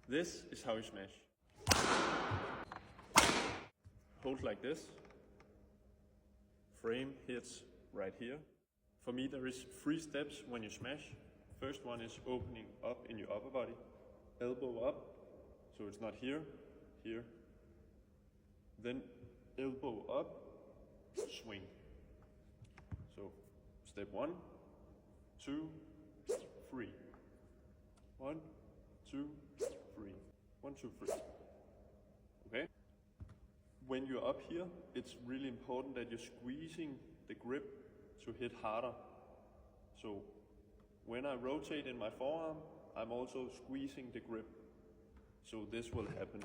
This is how you smash. Hold like this. Frame hits right here. For me, there is 3 steps when you smash. First one is opening up in your upper body. Elbow up, so it's not here, here. Then elbow up, swing. So step 1, 2, 3. 1, 2, 3. 1, 2, 3. Okay? When you're up here, it's really important that you're squeezing the grip to hit harder. So when I rotate in my forearm, I'm also squeezing the grip. So this will happen.